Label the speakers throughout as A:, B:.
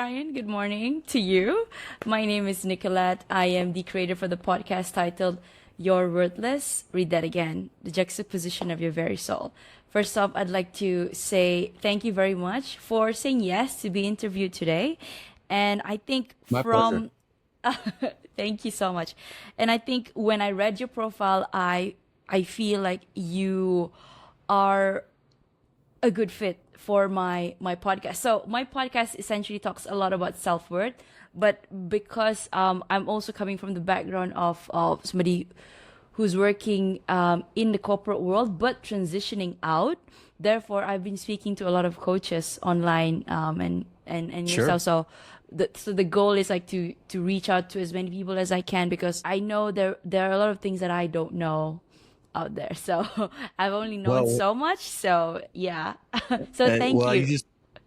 A: Ryan. Good morning to you. My name is Nicolette. I am the creator for the podcast titled You're Worthless. Read that again. The juxtaposition of your very soul. First off, I'd like to say thank you very much for saying yes to be interviewed today. And I think
B: My pleasure.
A: from thank you so much. And I think when I read your profile, I feel like you are a good fit for my podcast. So my podcast essentially talks a lot about self-worth, but because I'm also coming from the background of somebody who's working in the corporate world but transitioning out, therefore I've been speaking to a lot of coaches online and
B: Sure.
A: yourself. So the goal is like to reach out to as many people as I can, because I know there are a lot of things that I don't know out there. So I've only known
B: Well,
A: so much. So yeah. So thank
B: well,
A: you.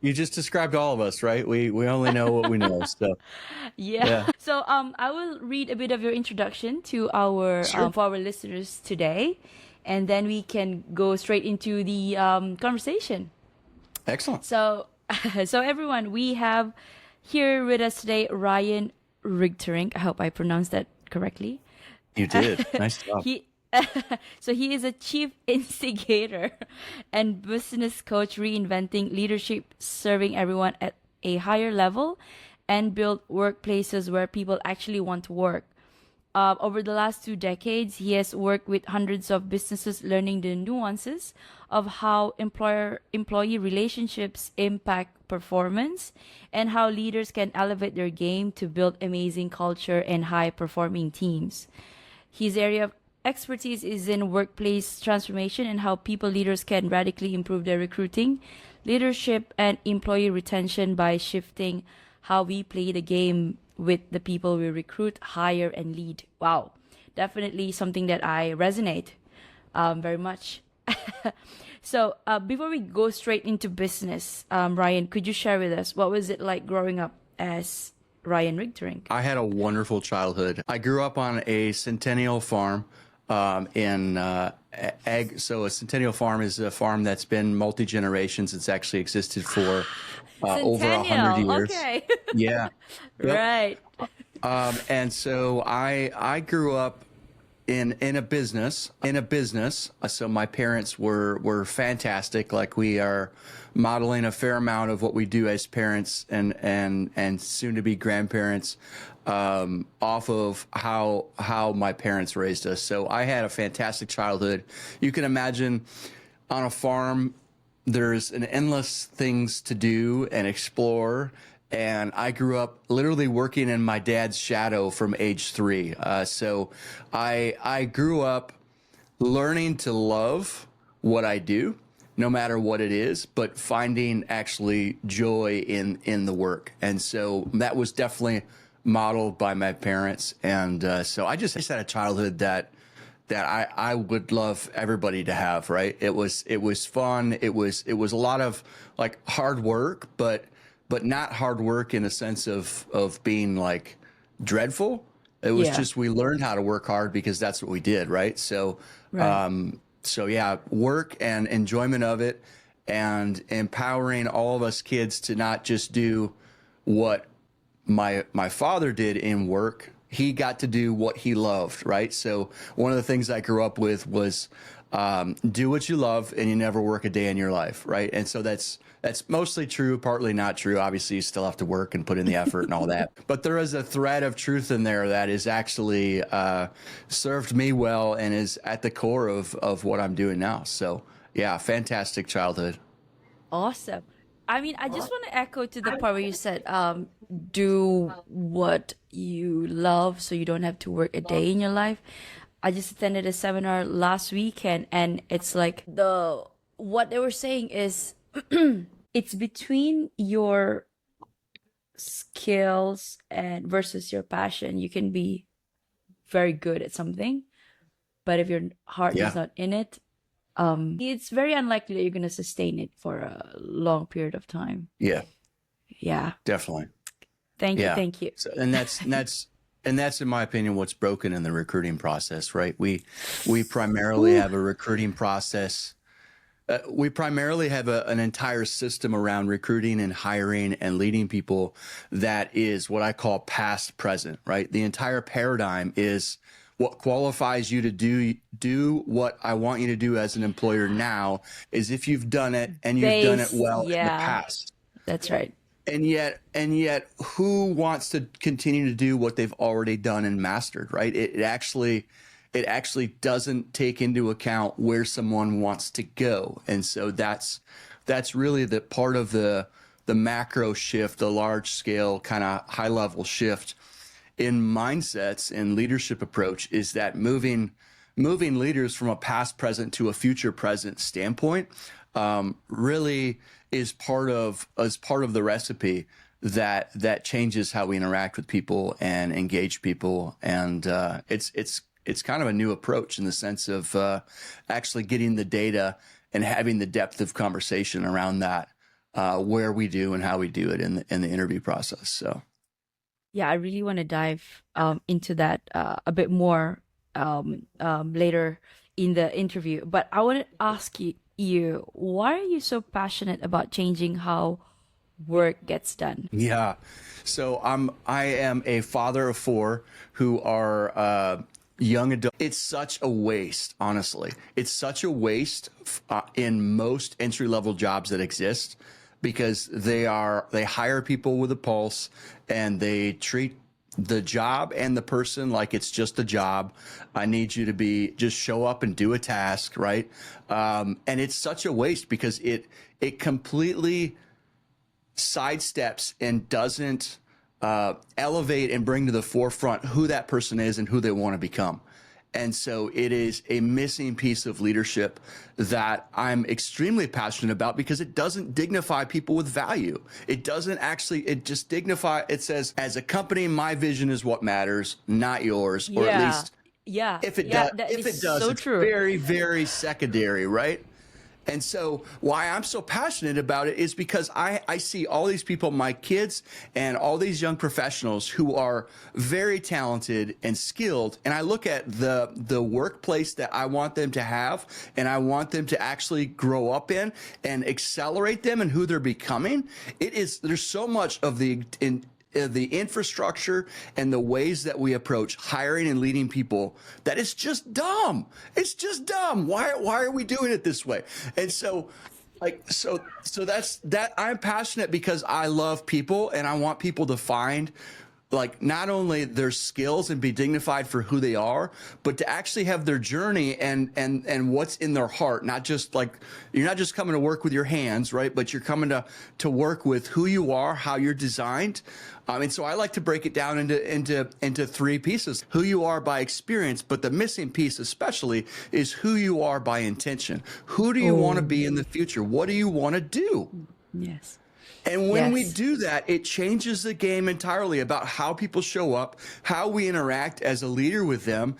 B: you just described all of us, right? We only know what we know. So
A: Yeah.
B: yeah,
A: So I will read a bit of your introduction to our
B: sure.
A: for our listeners today, and then we can go straight into the conversation.
B: Excellent.
A: So so everyone, we have here with us today Ryan Rigterink. I hope I pronounced that correctly.
B: You did. Nice job.
A: He so he is a chief instigator and business coach, reinventing leadership, serving everyone at a higher level, and build workplaces where people actually want to work. Over the last 2 decades, he has worked with hundreds of businesses, learning the nuances of how employee relationships impact performance, and how leaders can elevate their game to build amazing culture and high performing teams. His area of expertise is in workplace transformation and how people leaders can radically improve their recruiting, leadership, and employee retention by shifting how we play the game with the people we recruit, hire, and lead. Wow, definitely something that I resonate very much. So before we go straight into business, Ryan, could you share with us what was it like growing up as Ryan Rigterink?
B: I had a wonderful childhood. I grew up on a centennial farm in egg. So a centennial farm is a farm that's been multi generations. It's actually existed for over 100
A: Centennial.
B: years.
A: Okay.
B: Yeah. Yep.
A: Right.
B: And so I grew up in a business. So my parents were fantastic. Like, we are modeling a fair amount of what we do as parents and soon to be grandparents, off of how my parents raised us. So I had a fantastic childhood. You can imagine, on a farm, there's an endless things to do and explore. And I grew up literally working in my dad's shadow from age 3. So I grew up learning to love what I do, no matter what it is, but finding actually joy in the work. And so that was definitely modeled by my parents. And so I just had a childhood that I would love everybody to have, right? It was fun. It was a lot of like hard work, but not hard work in a sense of being like dreadful. It was
A: Yeah.
B: just, we learned how to work hard because that's what we did, right? So
A: Right.
B: so yeah, work and enjoyment of it, and empowering all of us kids to not just do what my father did in work. He got to do what he loved, right? So one of the things I grew up with was do what you love and you never work a day in your life, right? And so that's mostly true, partly not true. Obviously, you still have to work and put in the effort and all that. But there is a thread of truth in there that is actually served me well and is at the core of what I'm doing now. So yeah, fantastic childhood.
A: Awesome. I mean, I just want to echo to the part where you said, do what you love so you don't have to work a day in your life. I just attended a seminar last weekend, and it's like what they were saying is it's between your skills and versus your passion. You can be very good at something, but if your heart is
B: Yeah,
A: not in it, it's very unlikely that you're going to sustain it for a long period of time.
B: yeah,
A: Yeah.
B: definitely.
A: Thank you.
B: Yeah.
A: Thank you.
B: So, and that's in my opinion what's broken in the recruiting process, right? We primarily
A: Ooh.
B: have a recruiting process We primarily have an entire system around recruiting and hiring and leading people that is what I call past present, right? The entire paradigm is what qualifies you to do what I want you to do as an employer now is if you've done it and you've done it well in the past.
A: That's right.
B: And yet who wants to continue to do what they've already done and mastered, right? It actually doesn't take into account where someone wants to go. And so that's really the part of the macro shift, the large scale kind of high level shift in mindsets and leadership approach is that moving leaders from a past present to a future present standpoint really is part of the recipe that changes how we interact with people and engage people. And it's kind of a new approach in the sense of actually getting the data and having the depth of conversation around that, where we do and how we do it in the interview process. So,
A: yeah, I really want to dive into that a bit more later in the interview. But I want to ask you, why are you so passionate about changing how work gets done?
B: Yeah, so I am a father of 4 who are young adult. It's such a waste, honestly. It's such a waste in most entry-level jobs that exist because they hire people with a pulse and they treat the job and the person like it's just a job. I need you to just show up and do a task, right? And it's such a waste because it completely sidesteps and doesn't elevate and bring to the forefront who that person is and who they want to become. And so it is a missing piece of leadership that I'm extremely passionate about because it doesn't dignify people with value. It doesn't actually, it just it says, as a company, my vision is what matters, not yours, or at least if it does,
A: so
B: it's
A: true.
B: very, very secondary, right? And so why I'm so passionate about it is because I see all these people, my kids and all these young professionals who are very talented and skilled. And I look at the workplace that I want them to have and I want them to actually grow up in and accelerate them and who they're becoming. There's so much of the infrastructure and the ways that we approach hiring and leading people that is just dumb. It's just dumb. Why are we doing it this way? And so that's that. I'm passionate because I love people and I want people to find not only their skills and be dignified for who they are, but to actually have their journey and what's in their heart. Not just you're not just coming to work with your hands, right? But you're coming to work with who you are, how you're designed. And so I like to break it down into 3 pieces: who you are by experience, but the missing piece especially is who you are by intention. Who do you want to be in the future? What do you want to do?
A: Yes.
B: And when we do that, it changes the game entirely about how people show up, how we interact as a leader with them.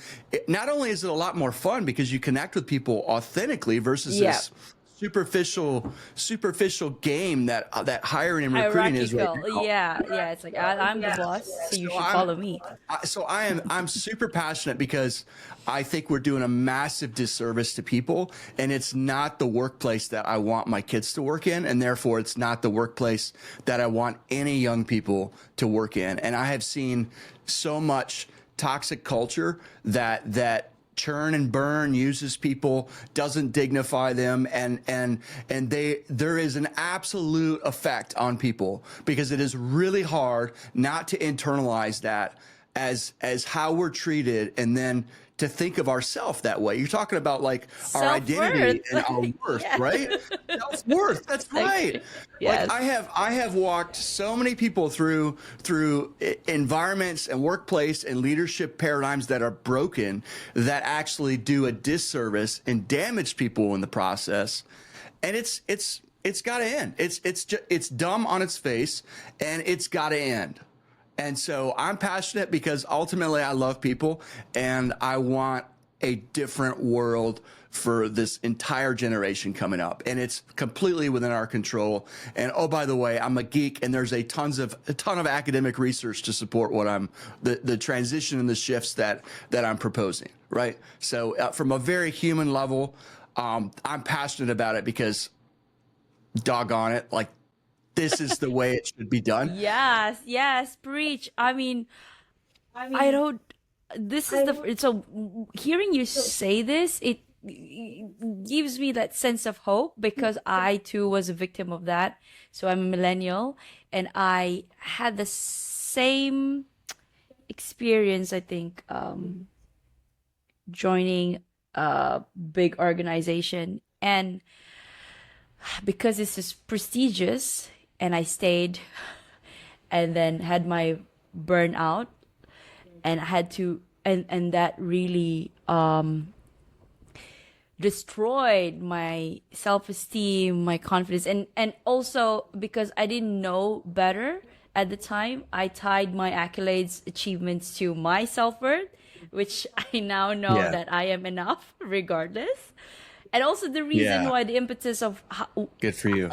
B: Not only is it a lot more fun because you connect with people authentically versus this superficial game that hiring and recruiting is right now.
A: Yeah. It's like I'm the boss, so you should follow me.
B: I'm super passionate because I think we're doing a massive disservice to people, and it's not the workplace that I want my kids to work in, and therefore it's not the workplace that I want any young people to work in. And I have seen so much toxic culture that churn and burn, uses people, doesn't dignify them, and there is an absolute effect on people because it is really hard not to internalize that as how we're treated and then to think of ourselves that way. You're talking about our identity and our worth, right? Self-worth. That's right.
A: Yes.
B: I have walked so many people through environments and workplace and leadership paradigms that are broken, that actually do a disservice and damage people in the process. And it's got to end. It's dumb on its face, and it's got to end. And so I'm passionate because ultimately I love people and I want a different world for this entire generation coming up. And it's completely within our control. And oh, by the way, I'm a geek and there's a ton of academic research to support what the transition and the shifts that I'm proposing, right? So from a very human level, I'm passionate about it because doggone it, like this is the way it should be done.
A: Yes, yes, preach. I don't. This is the so hearing you say this, it gives me that sense of hope because I too was a victim of that. So I'm a millennial, and I had the same experience. I think joining a big organization, and because this is prestigious, and I stayed, and then had my burnout, and I had to, and that really destroyed my self-esteem, my confidence, and also because I didn't know better at the time, I tied my accolades, achievements to my self-worth, which I now know
B: Yeah.
A: that I am enough regardless. And also the reason
B: Yeah.
A: why the impetus of how,
B: Good for you.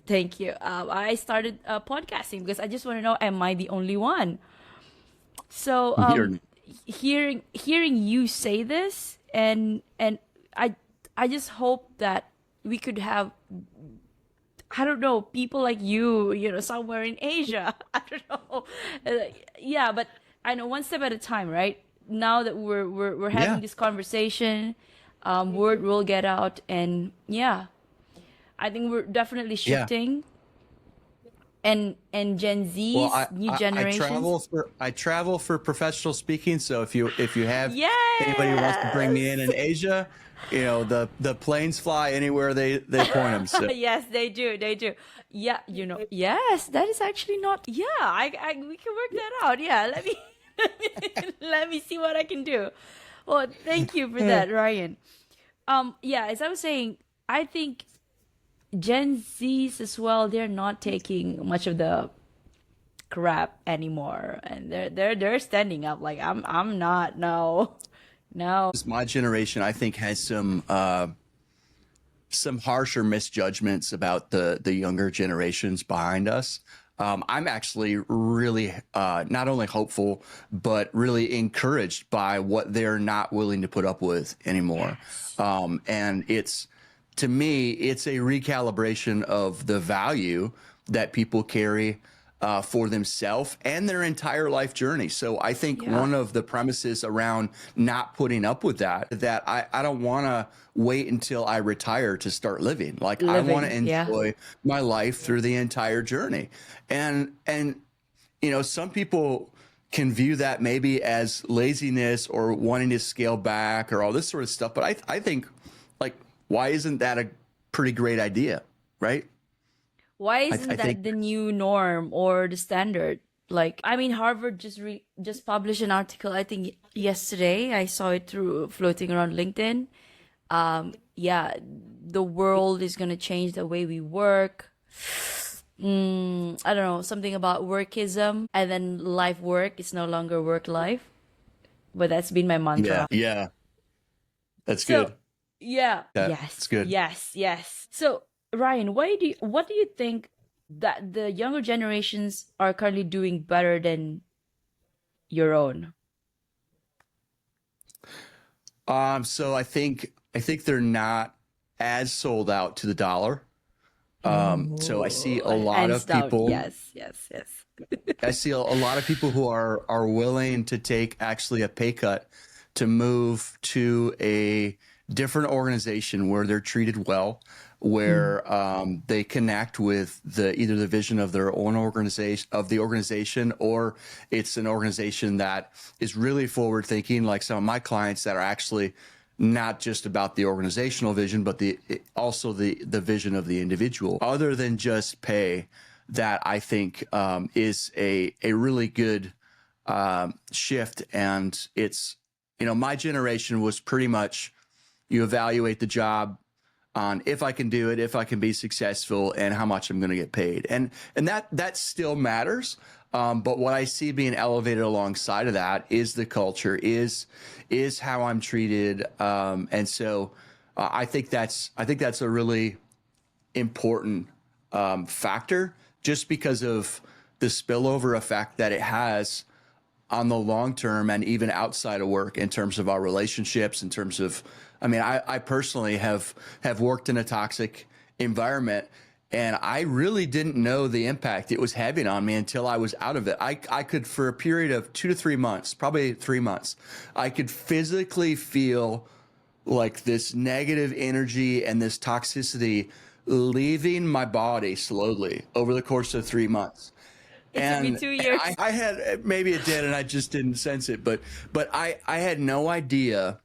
A: thank you, I started podcasting because I just want to know, am I the only one? So
B: You're,
A: hearing you say this, and I just hope that we could have, I don't know, people like you know, somewhere in Asia. I don't know. Yeah, but I know, one step at a time, right? Now that we're having
B: yeah.
A: this conversation, word will get out, and yeah, I think we're definitely
B: Yeah.
A: shifting. And Gen
B: Well,
A: Z's new generations.
B: I travel for professional speaking. So if you have anybody who wants to bring me
A: Yes.
B: in Asia, you know, the planes fly anywhere they point them. So
A: Yes, they do. They do. Yeah, you know. Yes, that is actually not. Yeah, I we can work that out. Yeah, let me let me see what I can do. Well, thank you for that, Ryan. Yeah, as I was saying, I think Gen Zs as well, they're not taking much of the crap anymore, and they're standing up like I'm not. No, no.
B: my generation, I think, has some harsher misjudgments about the younger generations behind us. I'm actually really not only hopeful, but really encouraged by what they're not willing to put up with anymore. And it's, to me, it's a recalibration of the value that people carry for themselves and their entire life journey. So I think
A: Yeah.
B: one of the premises around not putting up with that I don't want to wait until I retire to start living. Like I want to
A: Living, yeah.
B: enjoy my life through the entire journey. And you know, some people can view that maybe as laziness or wanting to scale back or all this sort of stuff. But I think, like, why isn't that a pretty great idea, right?
A: Why
B: I
A: isn't that
B: think,
A: the new norm or the standard? Like, I mean, Harvard just published an article. I think yesterday I saw it through floating around LinkedIn. Yeah, the world is gonna change the way we work. I don't know, something about workism, and then life work is no longer work life. But that's been my mantra.
B: yeah, that's
A: So
B: good.
A: yeah,
B: That's
A: yes,
B: good.
A: yes. So Ryan, what do you think that the younger generations are currently doing better than your own?
B: So I think they're not as sold out to the dollar. So I see a lot
A: Hands
B: of
A: down,
B: people.
A: yes.
B: I see a lot of people who are willing to take actually a pay cut to move to a different organization where they're treated well, where they connect with either the vision of their own organization, or it's an organization that is really forward thinking, like some of my clients that are actually not just about the organizational vision, but also the vision of the individual, other than just pay. That I think is a really good shift. And it's, you know, my generation was pretty much, you evaluate the job on if I can do it, if I can be successful, and how much I'm going to get paid. And that still matters. But what I see being elevated alongside of that is the culture, is how I'm treated. And so I think that's a really important factor, just because of the spillover effect that it has on the long term and even outside of work in terms of our relationships, in terms of, I mean, I personally have worked in a toxic environment, and I really didn't know the impact it was having on me until I was out of it. I could, for a period of 2 to 3 months, probably 3 months, I could physically feel like this negative energy and this toxicity leaving my body slowly over the course of 3 months.
A: It took me 2 years.
B: I had, maybe it did, and I just didn't sense it, but I had no idea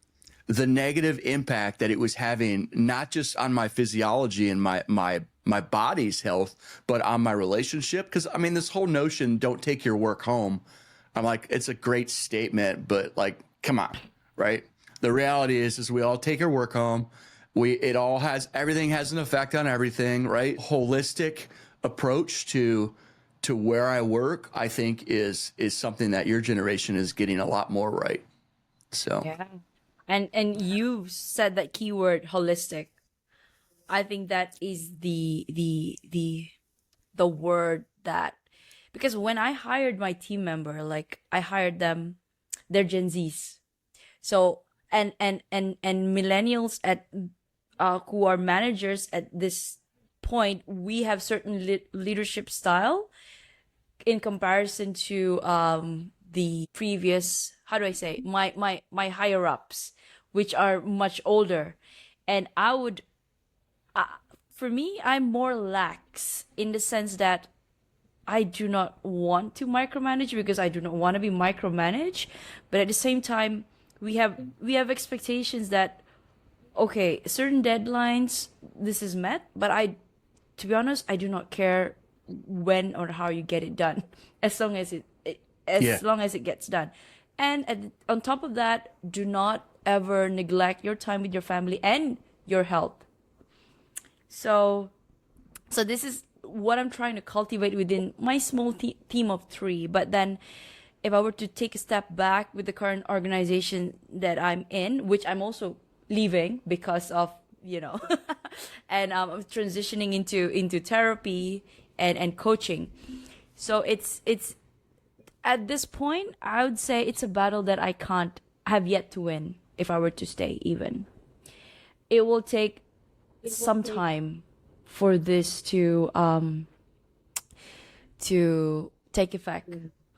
B: the negative impact that it was having, not just on my physiology and my body's health, but on my relationship. Because I mean, this whole notion, don't take your work home, I'm like, it's a great statement, but like, come on, right? The reality is we all take our work home. Everything has an effect on everything, right? Holistic approach to where I work, I think is something that your generation is getting a lot more right. So
A: Yeah. And you said that keyword holistic. I think that is the word that, because when I hired my team member, like I hired them, they're Gen Zs. So and millennials at who are managers at this point, we have certain leadership style in comparison to the previous, how do I say, my higher ups, which are much older. And I would, for me, I'm more lax in the sense that I do not want to micromanage because I do not want to be micromanaged. But at the same time, we have expectations that, okay, certain deadlines, this is met, but to be honest, I do not care when or how you get it done, as long as long as it gets done. And on top of that, do not ever neglect your time with your family and your health. So this is what I'm trying to cultivate within my small team of 3. But then if I were to take a step back with the current organization that I'm in, which I'm also leaving because of, and I'm transitioning into therapy and coaching. So it's at this point, I would say it's a battle that I can't have yet to win if I were to stay even. It will take some time for this to take effect,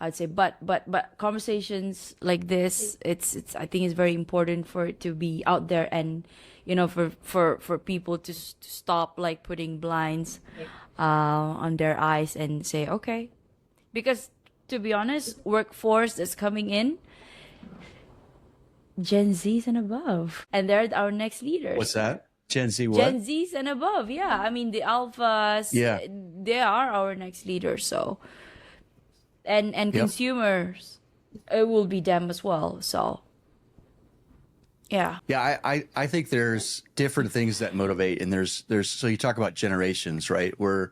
A: I'd say. But conversations like this, it's I think it's very important for it to be out there, and for people to stop like putting blinds on their eyes and say, okay, because to be honest, workforce that's coming in, Gen Zs and above, and they're our next leaders.
B: what's that? Gen Z what?
A: Gen Zs and above, yeah. I mean, the alphas,
B: Yeah.
A: they are our next leaders. So, and
B: Yep.
A: consumers, it will be them as well. So, yeah.
B: Yeah, I think there's different things that motivate, and there's so you talk about generations, right? We're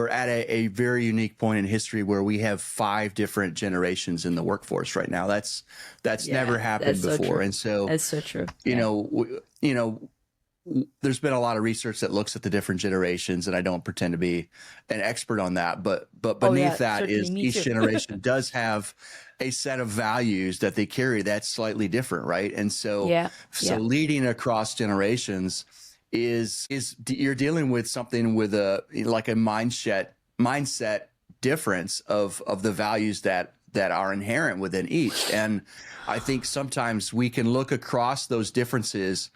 B: at a very unique point in history where we have 5 different generations in the workforce right now. That's
A: Yeah,
B: never happened
A: that's so
B: before,
A: true.
B: and so
A: That's so true.
B: you
A: Yeah.
B: know there's been a lot of research that looks at the different generations, and I don't pretend to be an expert on that, but
A: Oh,
B: beneath
A: yeah,
B: that
A: certainly.
B: is
A: Me
B: each
A: too.
B: generation does have a set of values that they carry that's slightly different, right? And so
A: Yeah.
B: so
A: Yeah.
B: leading across generations is you're dealing with something with a mindset difference of the values that are inherent within each. And I think sometimes we can look across those differences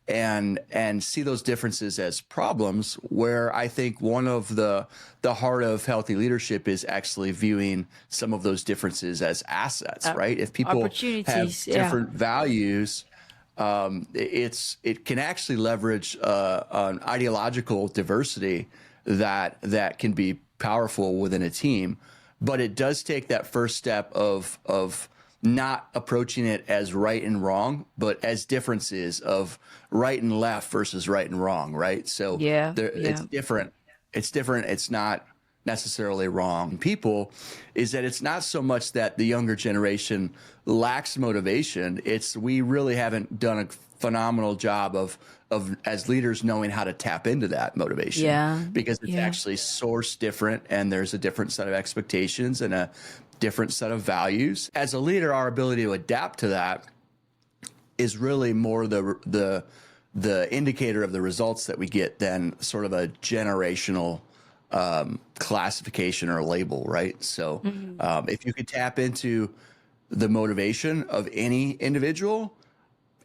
B: and see those differences as problems, where I think one of the heart of healthy leadership is actually viewing some of those differences as assets, right? If people have
A: Opportunities. Yeah.
B: different values, it can actually leverage an ideological diversity that can be powerful within a team. But it does take that first step of not approaching it as right and wrong, but as differences of right and left versus right and wrong, right? So
A: Yeah.
B: it's
A: Yeah.
B: different. It's different. It's not necessarily wrong. People is that it's not so much that the younger generation lacks motivation. It's we really haven't done a phenomenal job of as leaders knowing how to tap into that motivation.
A: Yeah.
B: Because it's
A: Yeah.
B: actually sourced different, and there's a different set of expectations and a different set of values. As a leader, our ability to adapt to that is really more the indicator of the results that we get than sort of a generational classification or label, right? So if you could tap into the motivation of any individual,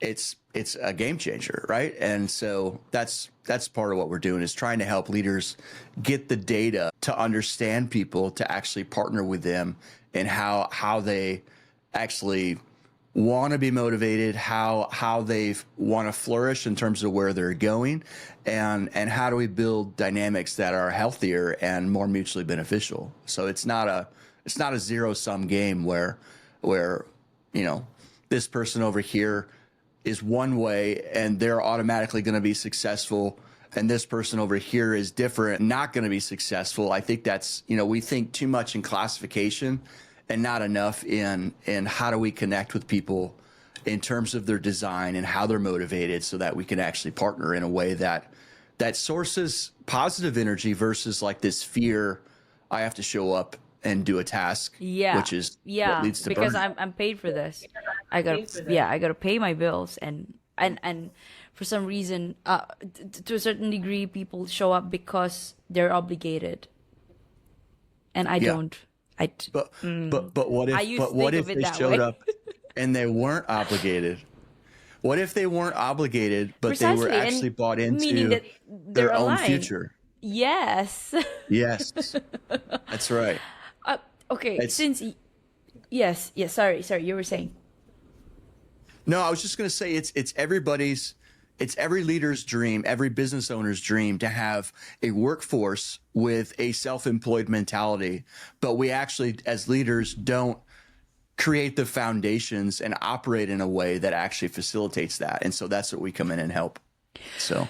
B: it's a game changer, right? And so that's part of what we're doing, is trying to help leaders get the data to understand people, to actually partner with them, and how they actually want to be motivated, how they want to flourish in terms of where they're going, and how do we build dynamics that are healthier and more mutually beneficial. So it's not a zero-sum game where this person over here is one way and they're automatically going to be successful, and this person over here is different, not going to be successful. I think that's, we think too much in classification and not enough in how do we connect with people in terms of their design and how they're motivated, so that we can actually partner in a way that sources positive energy versus like this fear, I have to show up and do a task, which is what leads to
A: because
B: burnout.
A: I'm paid for this. I gotta pay my bills, and for some reason, to a certain degree, people show up because they're obligated, and I don't.
B: But what if they showed up and they weren't obligated? What if they weren't obligated, but
A: Precisely,
B: they were actually bought
A: meaning
B: into
A: that they're
B: their own
A: aligned.
B: future?
A: Yes.
B: Yes, that's right.
A: Okay. Yes. Sorry. You were saying.
B: No, I was just going to say it's every leader's dream, every business owner's dream to have a workforce with a self-employed mentality. But we actually, as leaders, don't create the foundations and operate in a way that actually facilitates that. And so that's what we come in and help. So.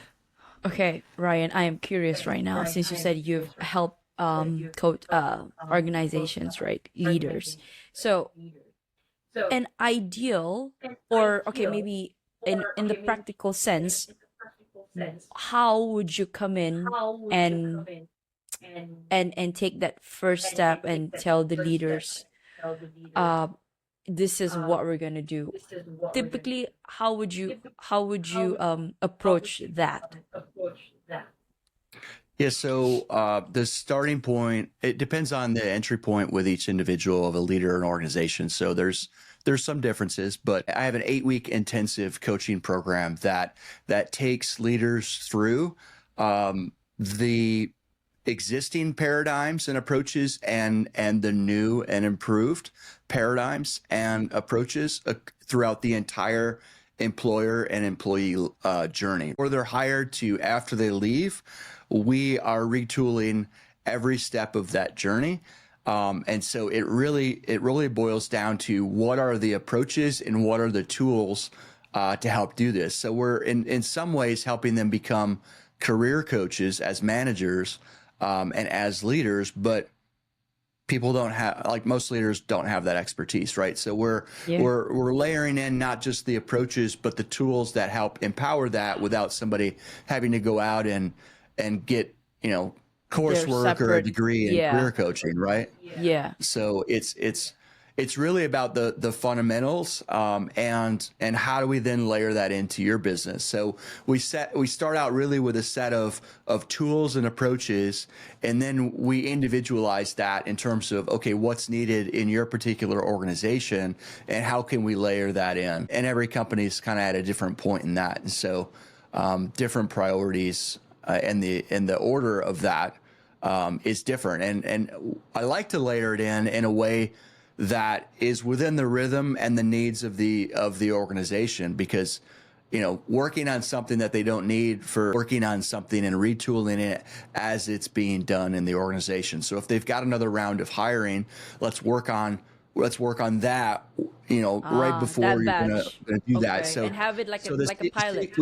A: Okay, Ryan, I am curious right now, since you said you've helped coach organizations, right? Leaders. So an ideal, or okay, maybe in the practical sense, how would you come in and take that first step and tell the leaders, this is what we're gonna do? Typically, how would you approach that?
B: Yeah, so the starting point, it depends on the entry point with each individual of a leader or an organization. So there's some differences, but I have an 8-week intensive coaching program that takes leaders through the existing paradigms and approaches and the new and improved paradigms and approaches throughout the entire employer and employee journey. Or they're hired to, after they leave, we are retooling every step of that journey. And so it really boils down to what are the approaches and what are the tools to help do this. So we're in some ways helping them become career coaches as managers and as leaders, but people don't have, like most leaders don't have that expertise, right? So we're layering in not just the approaches, but the tools that help empower that without somebody having to go out and get, coursework or a degree in career coaching, right?
A: Yeah.
B: So it's really about the fundamentals, and how do we then layer that into your business? So we start out really with a set of tools and approaches, and then we individualize that in terms of, okay, what's needed in your particular organization and how can we layer that in? And every company is kind of at a different point in that. And so different priorities and the order of that is different. And I like to layer it in a way that is within the rhythm and the needs of the organization, because working on something that they don't need for working on something and retooling it as it's being done in the organization. So if they've got another round of hiring, let's work on that, right before you're gonna do that. So
A: and have it like a pilot.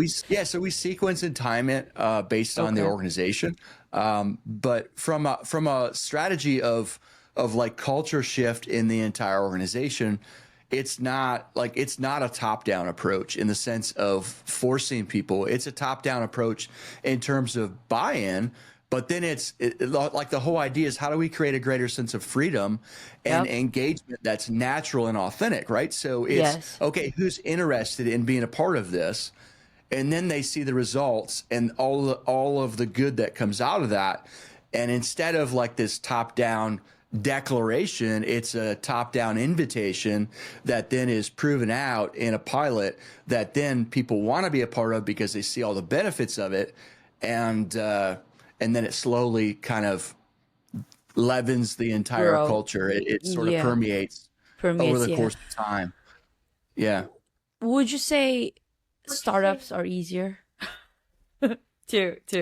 B: So we sequence and time it based on the organization. But from a strategy of like culture shift in the entire organization, it's not a top-down approach in the sense of forcing people. It's a top-down approach in terms of buy-in, But then like the whole idea is, how do we create a greater sense of freedom and engagement that's natural and authentic, right? So it's okay, who's interested in being a part of this? And then they see the results and all of the good that comes out of that. And instead of like this top-down declaration, it's a top-down invitation that then is proven out in a pilot that then people want to be a part of because they see all the benefits of it. And then it slowly kind of leavens the entire culture. It sort of permeates over the course of time. Yeah.
A: Would you say startups are easier?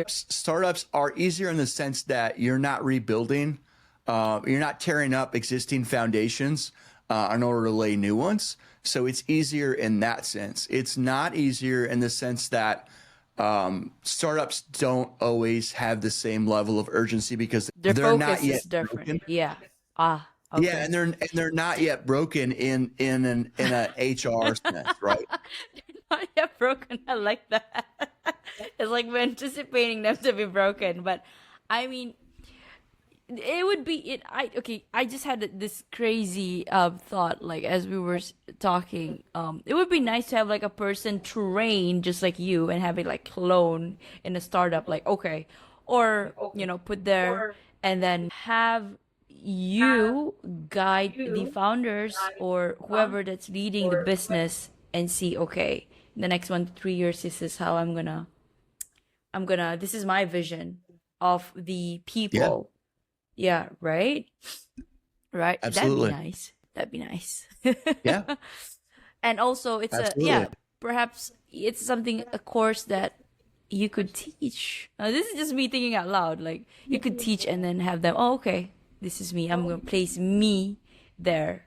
B: Startups are easier in the sense that you're not rebuilding, you're not tearing up existing foundations in order to lay new ones. So it's easier in that sense. It's not easier in the sense that startups don't always have the same level of urgency because they're not yet broken.
A: Yeah. Okay.
B: Yeah, and they're not yet broken in a HR sense, right?
A: Not yet broken. I like that. It's like we're anticipating them to be broken, but I mean, it would be I just had this crazy thought, like as we were talking, it would be nice to have like a person trained just like you and have it like clone in a startup, like or put there and then have you guide the founders or whoever that's leading the business and see, okay, the next 1 to 3 years, this is how I'm gonna this is my vision of the people. Yeah, right? Right.
B: Absolutely.
A: That'd be nice.
B: Yeah.
A: And also it's perhaps it's a course that you could teach. This is just me thinking out loud. Like you could teach and then have them, this is me. I'm going to place me there.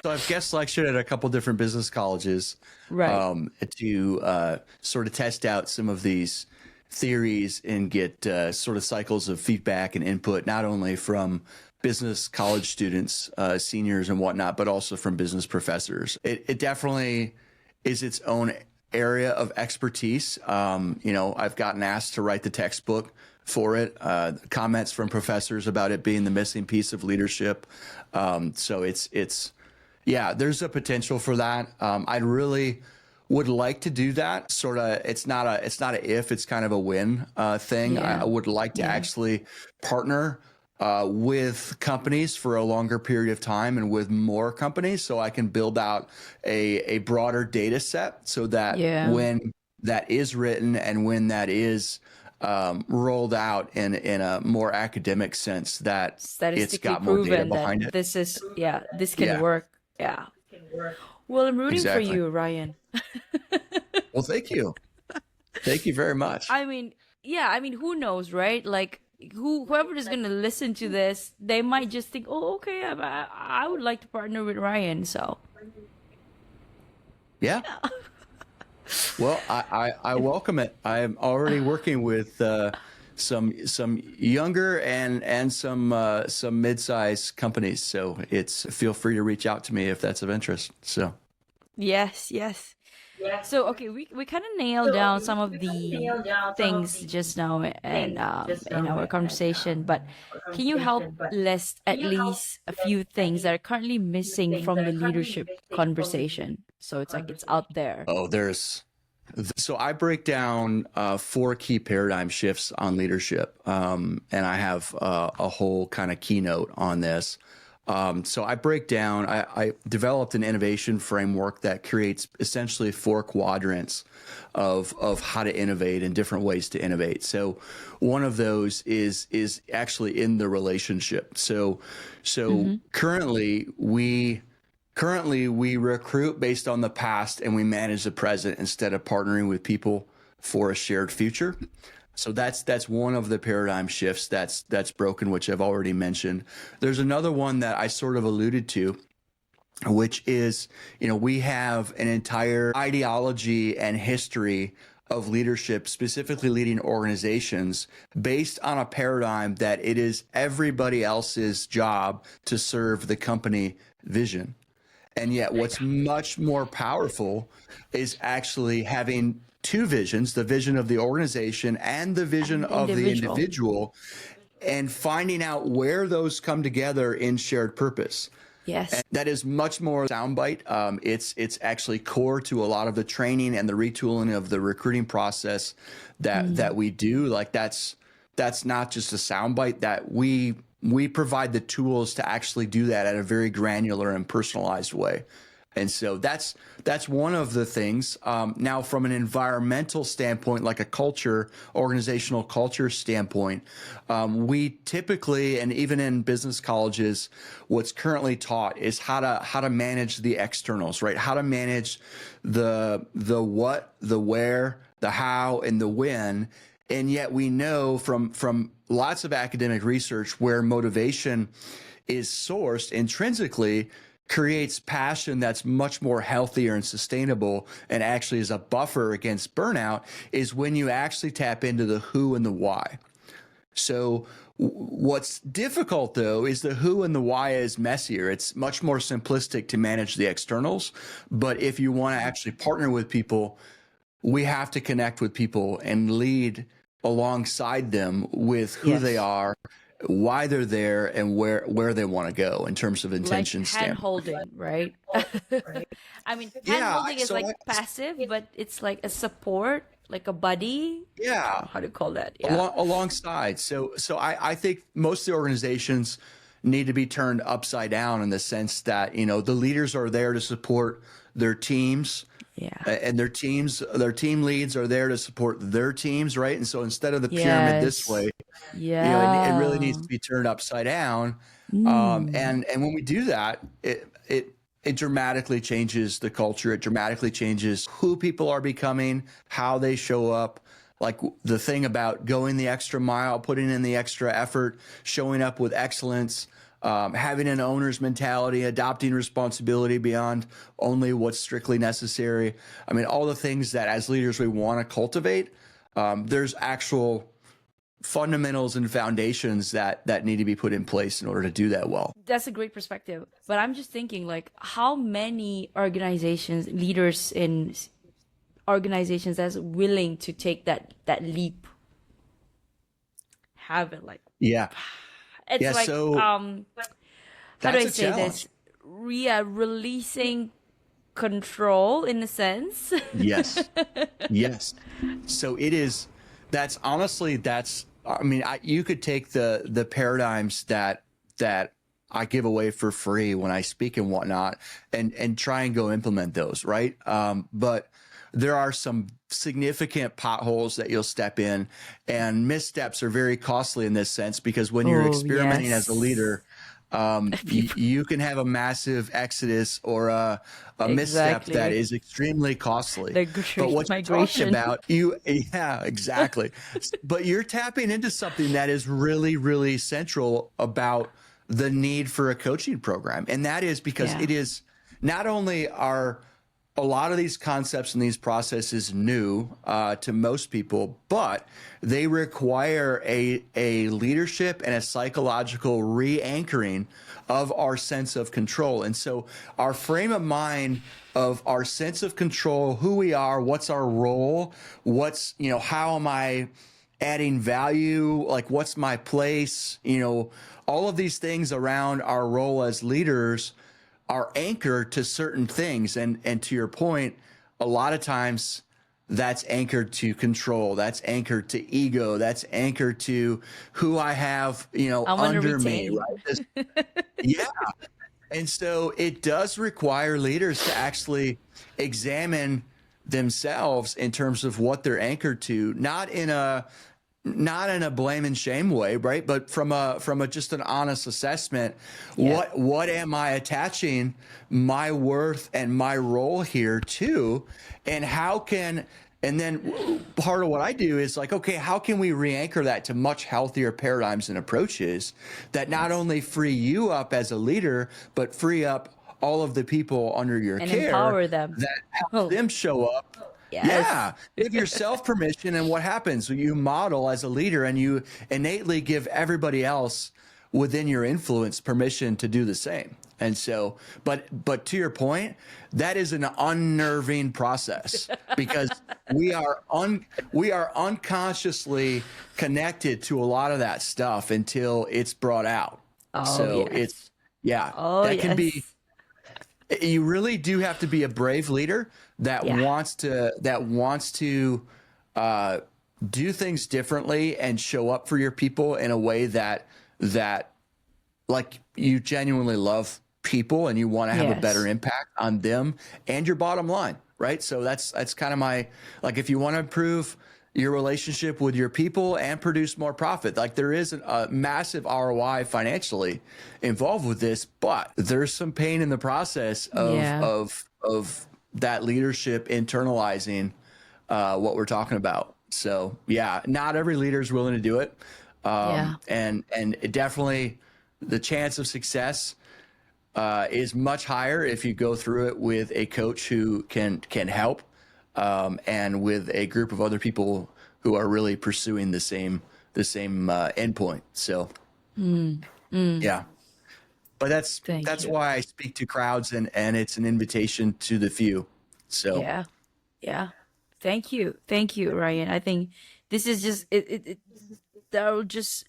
B: So I've guest lectured at a couple different business colleges,
A: right,
B: to sort of test out some of these theories and get sort of cycles of feedback and input, not only from business college students, seniors and whatnot, but also from business professors. It definitely is its own area of expertise. I've gotten asked to write the textbook for it, comments from professors about it being the missing piece of leadership. So there's a potential for that. I really would like to do that. Sort of, it's not a if, it's kind of a when thing.
A: Yeah.
B: I would like to actually partner with companies for a longer period of time and with more companies so I can build out a broader data set so that when that is written and when that is rolled out in a more academic sense, that it's got more data behind it.
A: This can work. Yeah. Well, I'm rooting for you, Ryan.
B: Well, thank you. Thank you very much.
A: I mean, who knows, right? Like whoever is going to listen to this, they might just think, okay, I would like to partner with Ryan. So.
B: Yeah. Well, I welcome it. I'm already working with some younger and some mid-sized companies. So feel free to reach out to me if that's of interest. So
A: yes. So okay, we kind of nailed down some of the things just now and in our conversation. But can you help list at least a few things that are currently missing from the leadership conversation? So it's like it's out there.
B: So I break down 4 key paradigm shifts on leadership, and I have a whole kind of keynote on this. So I break down, I developed an innovation framework that creates essentially 4 quadrants of how to innovate and different ways to innovate. So one of those is actually in the relationship. So currently we recruit based on the past and we manage the present instead of partnering with people for a shared future. So that's one of the paradigm shifts that's broken, which I've already mentioned. There's another one that I sort of alluded to, which is, we have an entire ideology and history of leadership, specifically leading organizations, based on a paradigm that it is everybody else's job to serve the company vision. And yet what's much more powerful is actually having two visions, the vision of the organization and the vision of the individual, and finding out where those come together in shared purpose.
A: Yes.
B: And that is much more soundbite. It's actually core to a lot of the training and the retooling of the recruiting process that we do. Like that's not just a soundbite, that we provide the tools to actually do that at a very granular and personalized way. And so that's one of the things. Now, from an environmental standpoint, like a culture, organizational culture standpoint, we typically, and even in business colleges, what's currently taught is how to manage the externals, right? How to manage the what, the where, the how, and the when. And yet we know from lots of academic research where motivation is sourced intrinsically creates passion that's much more healthier and sustainable, and actually is a buffer against burnout, is when you actually tap into the who and the why. So what's difficult though is the who and the why is messier. It's much more simplistic to manage the externals. But if you want to actually partner with people, we have to connect with people and lead alongside them with who they are, why they're there, and where they want to go in terms of intention.
A: Like hand holding, right? I mean, hand holding is like passive, but it's like a support, like a buddy.
B: Yeah.
A: How do you call that? Yeah.
B: Alongside. So I think most of the organizations need to be turned upside down in the sense that, the leaders are there to support their teams.
A: Yeah.
B: And their team leads are there to support their teams, right? And so instead of the pyramid this way, it really needs to be turned upside down. And when we do that, it dramatically changes the culture. It dramatically changes who people are becoming, how they show up. Like the thing about going the extra mile, putting in the extra effort, showing up with excellence, having an owner's mentality, adopting responsibility beyond only what's strictly necessary. I mean, all the things that as leaders we want to cultivate, there's actual fundamentals and foundations that need to be put in place in order to do that well.
A: That's a great perspective. But I'm just thinking, like, how many organizations, leaders in organizations that's willing to take that leap have it, like, it's like,
B: so
A: how do I say
B: challenge.
A: this? Releasing control in a sense.
B: Yes. So you could take the paradigms that I give away for free when I speak and whatnot and try and go implement those, right? But there are some significant potholes that you'll step in, and missteps are very costly in this sense, because when you're experimenting as a leader, you can have a massive exodus or a misstep that is extremely costly.
A: But what you're talking
B: about, exactly. But you're tapping into something that is really, really central about the need for a coaching program. And that is because it is not only are a lot of these concepts and these processes new to most people, but they require a leadership and a psychological re-anchoring of our sense of control. And so our frame of mind of our sense of control, who we are, what's our role, how am I adding value, like what's my place, all of these things around our role as leaders are anchored to certain things. And to your point, a lot of times that's anchored to control. That's anchored to ego. That's anchored to who I have, under me. Right? And so it does require leaders to actually examine themselves in terms of what they're anchored to, not in a blame and shame way, right? But from a just an honest assessment. What am I attaching my worth and my role here to, and then part of what I do is like, okay, how can we re-anchor that to much healthier paradigms and approaches that not only free you up as a leader, but free up all of the people under your
A: and
B: care,
A: empower them,
B: that help them show up. Give yourself permission, and what happens? You model as a leader, and you innately give everybody else within your influence permission to do the same. And so, but to your point, that is an unnerving process because we are unconsciously connected to a lot of that stuff until it's brought out.
A: Oh,
B: So
A: yes.
B: it's, yeah,
A: Oh,
B: that can be,
A: yes.
B: you really do have to be a brave leader that
A: Yeah.
B: wants to do things differently and show up for your people in a way that like you genuinely love people and you want to have a
A: Yes.
B: better impact on them and your bottom line, right? So that's kind of my, like, if you want to improve your relationship with your people and produce more profit, like there is a massive ROI financially involved with this, but there's some pain in the process
A: Yeah.
B: of that leadership internalizing what we're talking about. So yeah, not every leader is willing to do it.
A: Yeah.
B: And it definitely, the chance of success is much higher if you go through it with a coach who can help, and with a group of other people who are really pursuing the same endpoint. So yeah, but
A: Thank
B: that's
A: you.
B: why I speak to crowds, and it's an invitation to the few. So
A: Yeah. Yeah. Thank you. Thank you, Ryan. I think this is just it that'll just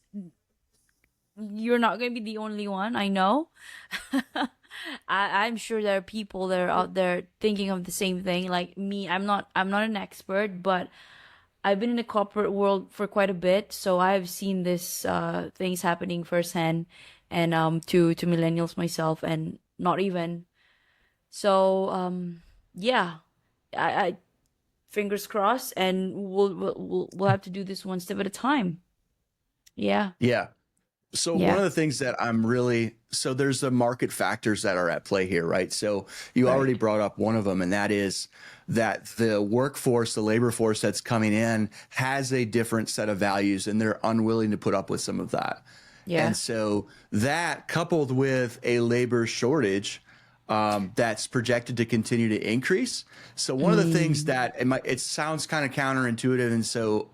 A: you're not going to be the only one. I know. I'm sure there are people that are out there thinking of the same thing. Like me, I'm not an expert, but I've been in the corporate world for quite a bit, so I've seen this things happening firsthand, and to millennials myself, and not even. So yeah, I fingers crossed, and we'll have to do this one step at a time. Yeah,
B: yeah. So one
A: yeah,
B: of the things that so there's the market factors that are at play here, right? So you already
A: right.
B: brought up one of them, and that is that the workforce, the labor force that's coming in has a different set of values, and they're unwilling to put up with some of that.
A: Yeah.
B: And so that, coupled with a labor shortage that's projected to continue to increase. So one of the things
A: Mm,
B: that it sounds kind of counterintuitive, and so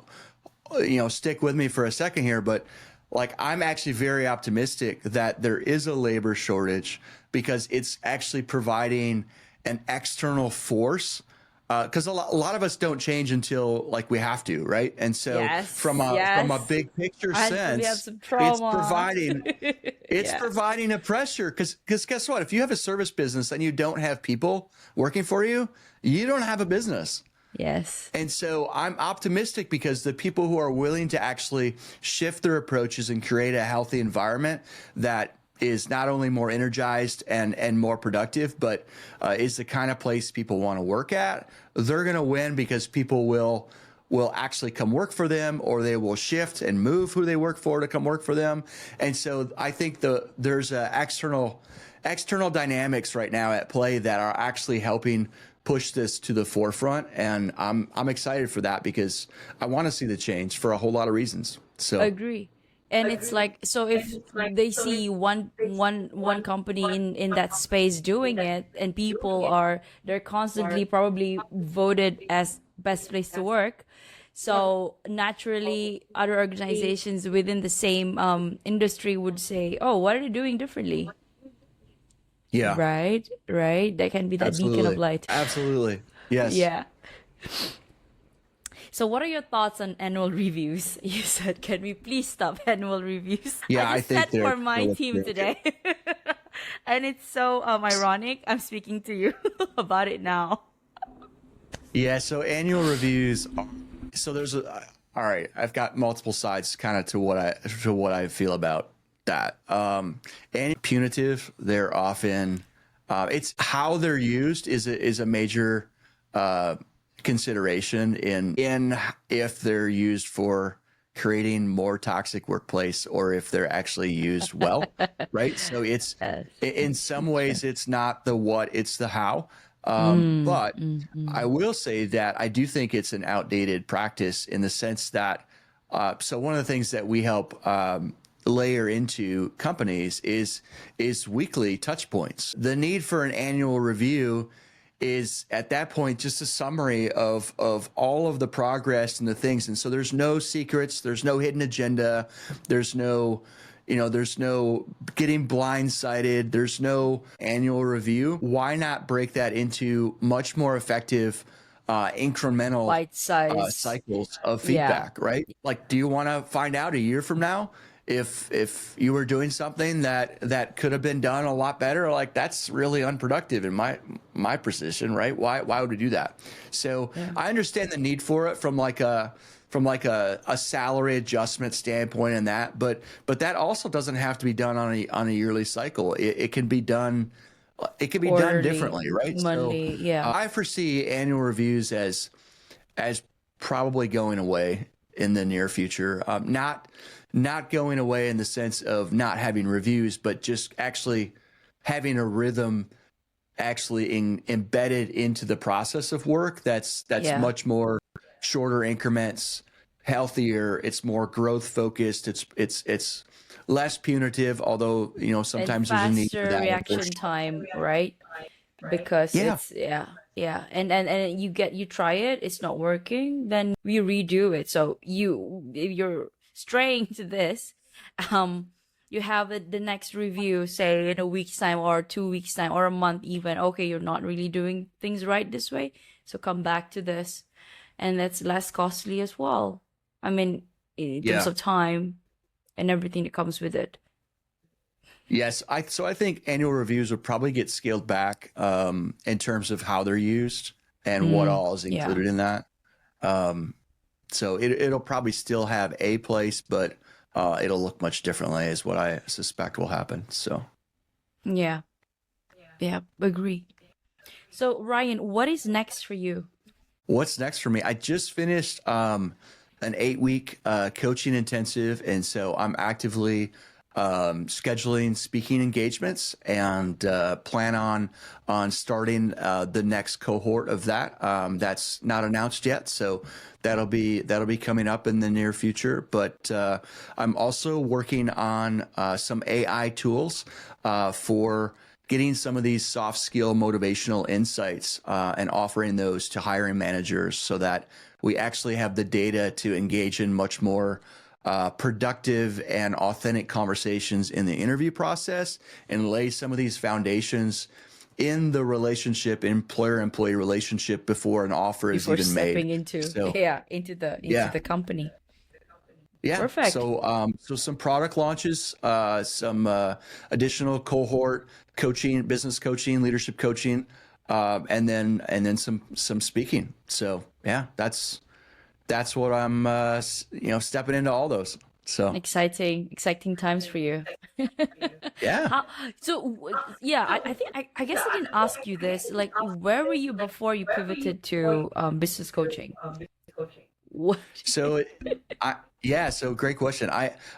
B: stick with me for a second here, but like I'm actually very optimistic that there is a labor shortage because it's actually providing an external force. Because a lot of us don't change until like we have to, right? And so
A: yes,
B: from a
A: yes.
B: big picture
A: Until we have
B: sense,
A: some
B: it's
A: trauma.
B: providing it's
A: Yeah.
B: providing a pressure because guess what? If you have a service business and you don't have people working for you, you don't have a business.
A: Yes.
B: And so I'm optimistic because the people who are willing to actually shift their approaches and create a healthy environment that is not only more energized and more productive, but is the kind of place people want to work at, they're going to win because people will actually come work for them, or they will shift and move who they work for to come work for them. And so I think there's external dynamics right now at play that are actually helping push this to the forefront, and I'm excited for that because I want to see the change for a whole lot of reasons. So
A: Agree. And it's like, so if they see one company in that space doing it, and people are, they're constantly probably voted as best place to work, so naturally other organizations within the same industry would say, oh, what are they doing differently?
B: yeah,
A: Right, right, that can be that beacon of
B: absolutely,
A: light.
B: absolutely, yes,
A: Yeah. So what are your thoughts on annual reviews? You said, can we please stop annual reviews? I
B: yeah. I
A: just
B: think
A: sat for
B: they're
A: my team
B: broken.
A: today. And it's so ironic. I'm speaking to you about it now.
B: Yeah. So annual reviews. So there's all right. I've got multiple sides kind of to what I feel about that. And punitive. They're often it's how they're used is a major consideration in if they're used for creating more toxic workplace or if they're actually used well, right? So it's
A: Yes.
B: in some ways it's not the what, it's the how. But I will say that I do think it's an outdated practice in the sense that so one of the things that we help layer into companies is weekly touch points. The need for an annual review is at that point just a summary of all of the progress and the things. And so there's no secrets, there's no hidden agenda, there's no there's no getting blindsided. There's no annual review. Why not break that into much more effective, incremental
A: Bite size.
B: cycles of
A: Yeah.
B: feedback, right? Like, do you want to find out a year from now if you were doing something that could have been done a lot better? Like, that's really unproductive in my position, right? Why would we do that? So I understand the need for it from like a salary adjustment standpoint and that, but that also doesn't have to be done on a yearly cycle. It can be done. It can be done
A: Quarterly,
B: differently, right?
A: monthly,
B: So
A: yeah.
B: I foresee annual reviews as probably going away in the near future. Not going away in the sense of not having reviews, but just actually having a rhythm actually embedded into the process of work that's
A: Yeah.
B: much more shorter increments, healthier. It's more growth focused. It's less punitive, although sometimes
A: And
B: there's a need for
A: faster
B: that.
A: reaction time, right? Because
B: Yeah.
A: it's and you try it, it's not working, then we redo it. So if you're straying to this, you have the next review, say in a week's time or 2 weeks time or a month even. Okay, you're not really doing things right this way, so come back to this, and that's less costly as well. I mean, in terms
B: Yeah.
A: of time and everything that comes with it.
B: Yes, so I think annual reviews would probably get scaled back in terms of how they're used and what all is
A: Yeah.
B: included in that. So it'll probably still have a place, but it'll look much differently, is what I suspect will happen. So
A: Yeah. Yeah, agree. So Ryan, what is next for you?
B: what's next for me? I just finished an 8-week coaching intensive, and so I'm actively scheduling speaking engagements and plan on starting the next cohort of that. That's not announced yet, so that'll be coming up in the near future. But I'm also working on some AI tools for getting some of these soft skill motivational insights and offering those to hiring managers so that we actually have the data to engage in much more productive and authentic conversations in the interview process and lay some of these foundations in the relationship, employer-employee relationship, before an offer is
A: Before
B: even
A: stepping
B: made.
A: into
B: So
A: into
B: yeah,
A: the company.
B: yeah.
A: Perfect.
B: So some product launches, some additional cohort coaching, business coaching, leadership coaching, and then some speaking. So yeah, that's what I'm stepping into all those. So
A: Exciting times for you.
B: yeah.
A: I think I guess I didn't ask you this. Like, where were you before you pivoted to business coaching? What?
B: So so great question.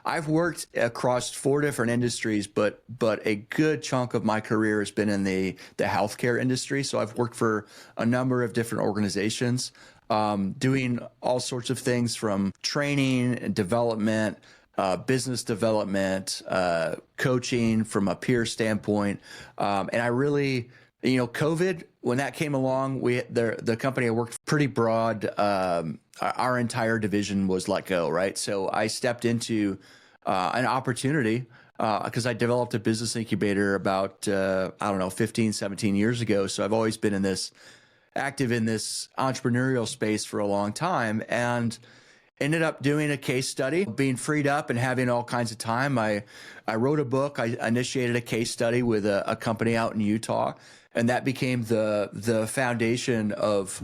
B: I've worked across 4 different industries, but a good chunk of my career has been in the healthcare industry. So I've worked for a number of different organizations, doing all sorts of things from training and development, business development, coaching from a peer standpoint. And I really, COVID, when that came along, the company I worked pretty broad. Our entire division was let go, right? So I stepped into an opportunity because I developed a business incubator about, 15, 17 years ago. So I've always been active in this entrepreneurial space for a long time, and ended up doing a case study, being freed up and having all kinds of time. I wrote a book. I initiated a case study with a company out in Utah, and that became the foundation of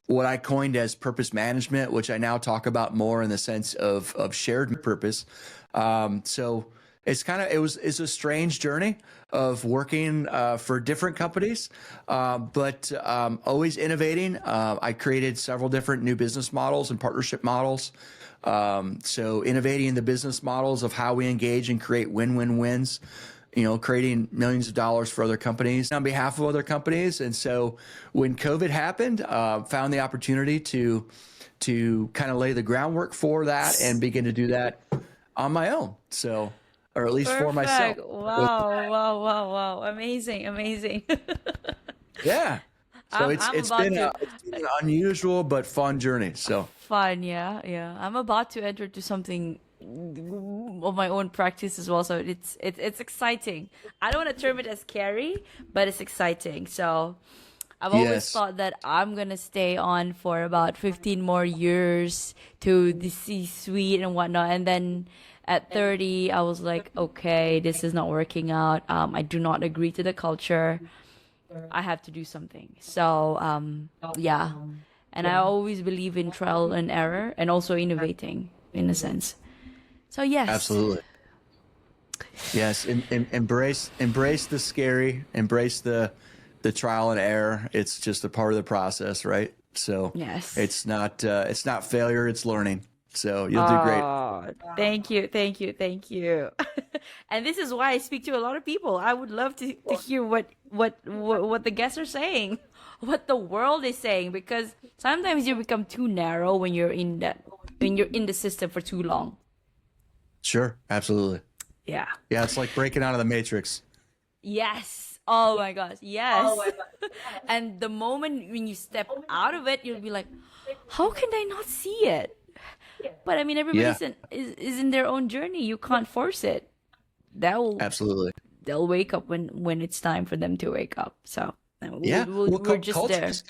B: what I coined as purpose management, which I now talk about more in the sense of shared purpose. So it's a strange journey of working for different companies, but always innovating. I created several different new business models and partnership models. So innovating the business models of how we engage and create win-win-wins, creating millions of dollars for other companies on behalf of other companies. And so when COVID happened, found the opportunity to kind of lay the groundwork for that and begin to do that on my own. So, or at least for myself.
A: Perfect. Wow. Amazing.
B: Yeah. So
A: I'm
B: it's
A: about
B: been
A: to
B: an unusual but fun journey. So
A: fun, yeah. I'm about to enter to something of my own practice as well. So it's exciting. I don't want to term it as scary, but it's exciting. So I've always
B: Yes.
A: thought that I'm gonna stay on for about 15 more years to the C-suite and whatnot, and then at 30, I was like, okay, this is not working out. I do not agree to the culture. I have to do something. So, yeah. And I always believe in trial and error and also innovating in a sense. So, yes.
B: Absolutely. Yes. Embrace the scary, embrace the trial and error. It's just a part of the process, right? So
A: Yes.
B: it's not failure, it's learning. So you'll do great.
A: Oh, thank you, thank you, thank you. And this is why I speak to a lot of people. I would love to hear what the guests are saying, what the world is saying, because sometimes you become too narrow when you're in the system for too long.
B: Sure. Absolutely.
A: Yeah.
B: Yeah. It's like breaking out of the matrix.
A: Yes. Oh my gosh. Yes. And the moment when you step out of it, you'll be like, how can I not see it? But I mean, everybody's is in their own journey. You can't force it.
B: Absolutely.
A: They'll wake up when it's time for them to wake up. So
B: Yeah.
A: we're just
B: culture
A: there.
B: is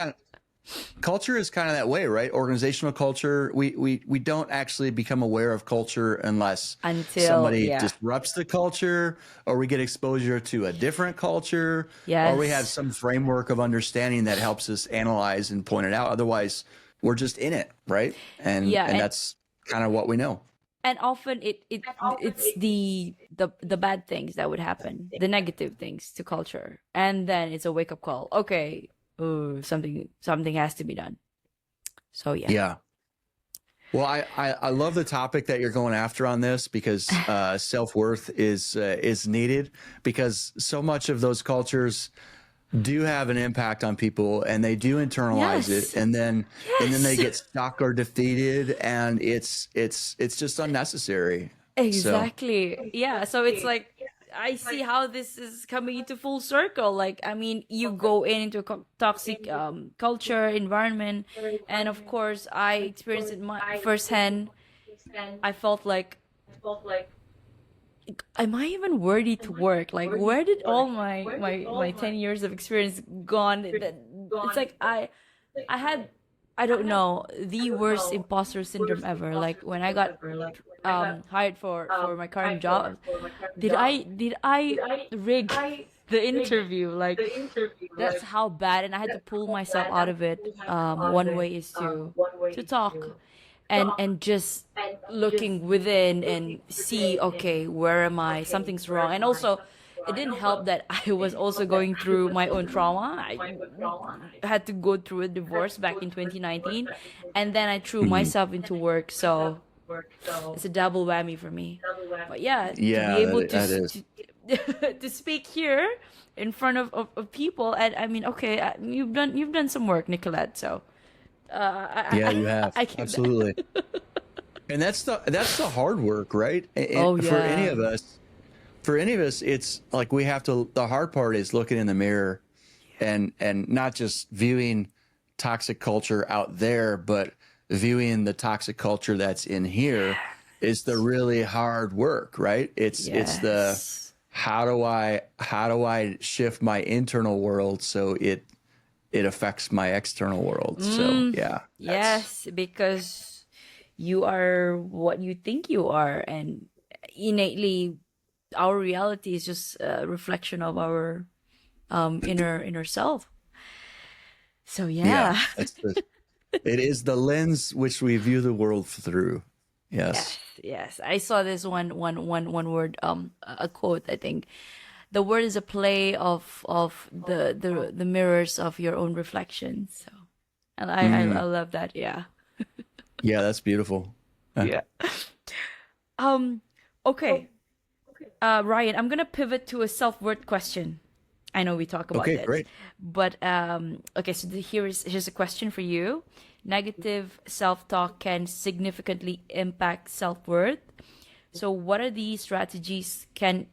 B: culture is kind of that way, right? Organizational culture. We don't actually become aware of culture unless
A: Until,
B: somebody
A: yeah.
B: disrupts the culture, or we get exposure to a different culture,
A: Yes.
B: or we have some framework of understanding that helps us analyze and point it out. Otherwise, we're just in it, right? And
A: Yeah, and
B: that's kind of what we know.
A: And often it's the bad things that would happen, the negative things to culture, and then it's a wake up call. Okay, something has to be done. So yeah.
B: Yeah. Well, I love the topic that you're going after on this, because self-worth is needed, because so much of those cultures do have an impact on people, and they do internalize
A: Yes.
B: it, and then they
A: Yes.
B: get stuck or defeated, and it's just unnecessary. So
A: Exactly. Yeah. So it's like I see how this is coming into full circle. Like, I mean, you go into a toxic culture environment, and of course, I experienced it firsthand. I felt like, am I even worthy to work? Like, where did all my 10 years of experience gone? It's like I had, I don't know, the worst imposter syndrome ever. Like when I got hired for my current job, did I rig the interview? Like, that's how bad, and I had to pull myself out of it. One way is to talk and just looking within and see, okay, where am I? Something's wrong. And also, it didn't help that I was also going through my own trauma. I had to go through a divorce back in 2019, and then I threw myself into work. So it's a double whammy for me. But yeah, to be able
B: that is.
A: to speak here in front of people, and I mean, okay, you've done some work, Nicolette. So
B: Yeah, you have.
A: I can,
B: Absolutely. And that's the hard work, right?
A: Oh,
B: For any
A: yeah.
B: of us, it's like we have to. The hard part is looking in the mirror, and not just viewing toxic culture out there, but viewing the toxic culture that's in here is the really hard work, right? It's the
A: Yes.
B: how do I shift my internal world so it affects my external world. So yeah,
A: Yes, because you are what you think you are, and innately, our reality is just a reflection of our inner self. So
B: yeah,
A: yeah.
B: it is the lens which we view the world through.
A: Yes,
B: Yes.
A: yes. I saw this one word, a quote, I think. The word is a play of the mirrors of your own reflections. So, and I love that. Yeah.
B: Yeah, that's beautiful.
A: Yeah. Okay. Ryan, I'm gonna pivot to a self-worth question. I know we talk about
B: Okay,
A: this,
B: great.
A: but okay. So here's a question for you. Negative self-talk can significantly impact self-worth. So, what are the strategies can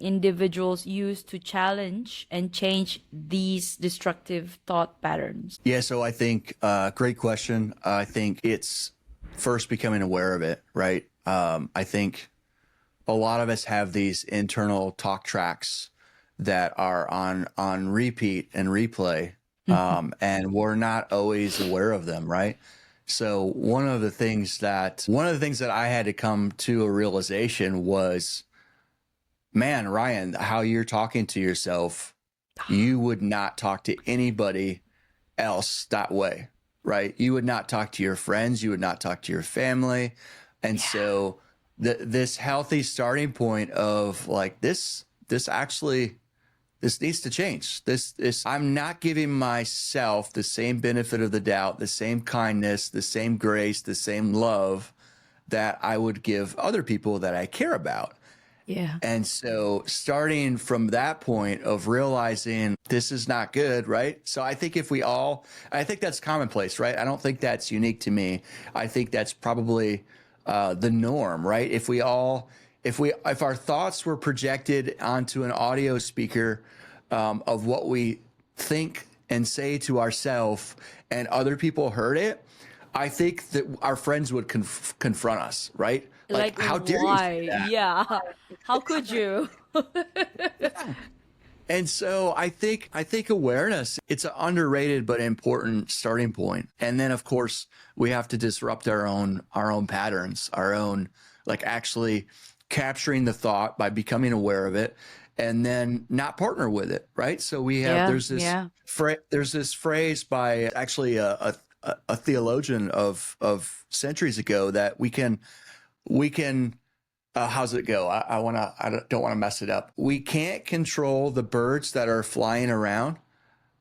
A: individuals use to challenge and change these destructive thought patterns?
B: Yeah, so I think great question. I think it's first becoming aware of it, right? I think a lot of us have these internal talk tracks that are on repeat and replay, and we're not always aware of them, right? So one of the things that I had to come to a realization was, man, Ryan, how you're talking to yourself, you would not talk to anybody else that way, right? You would not talk to your friends, you would not talk to your family. And so this healthy starting point of like, this needs to change. I'm not giving myself the same benefit of the doubt, the same kindness, the same grace, the same love that I would give other people that I care about.
A: Yeah.
B: And so starting from that point of realizing this is not good, right? So I think I think that's commonplace, right? I don't think that's unique to me. I think that's probably the norm, right? If our thoughts were projected onto an audio speaker of what we think and say to ourselves, and other people heard it, I think that our friends would confront us, right? Like, how dare you say that?
A: Yeah. How could you?
B: And so I think awareness, it's an underrated but important starting point. And then of course we have to disrupt our own patterns, our own, like actually capturing the thought by becoming aware of it, and then not partner with it, right? So we have there's this phrase by actually a theologian of centuries ago that we can how's it go? I don't want to mess it up. We can't control the birds that are flying around,